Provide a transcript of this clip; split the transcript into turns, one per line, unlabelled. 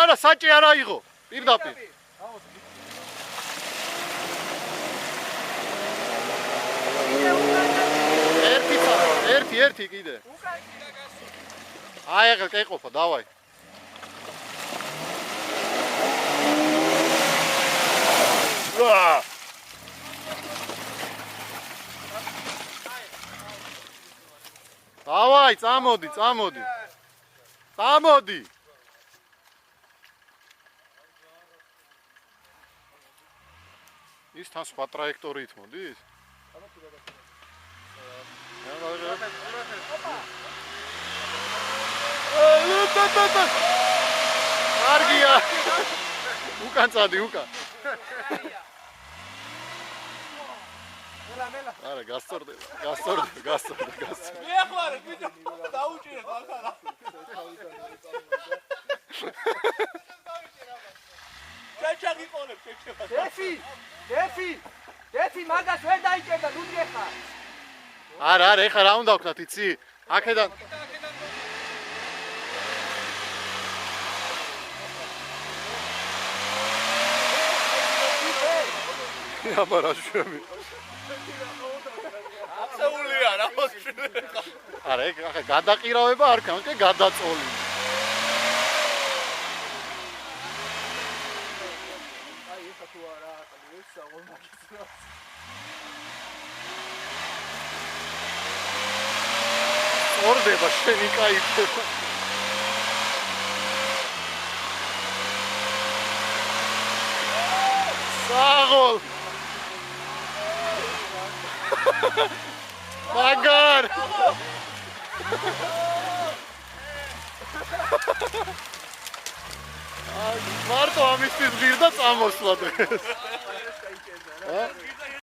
არა, საჭი არ აიღო. პირდაპირ. ერთი კიდე. აი ახლა კეყოფა, დავაი. დავაი, წამოდი. წამოდი. ის თან სხვა ტრაექტორიით მოდის? კარგია. უკან წადი, უკან. არა, გასწორდება.
მე ახლა ვიდეო დაუჭირე ახლა. ჩაჩაღი ყოლებ შეჭება.
დეფი მაგას ვერ დაიჭერდა ლუდი ხა.
არა, ეხლა რა უნდა ვქნათ, იცი? აქედან აბარა შვები.
აბსოლუტია რა მოსწრება.
არა, ახლა გადაყირავება არ ქნა, კი გადაწოლი.
აი ეხა თუ არა ეს აღონაკისრა.
ორდება შენი кайფება. საღოლ. მაგარ. მარტო ამისთვის ღირდა წამოსვლა დღეს.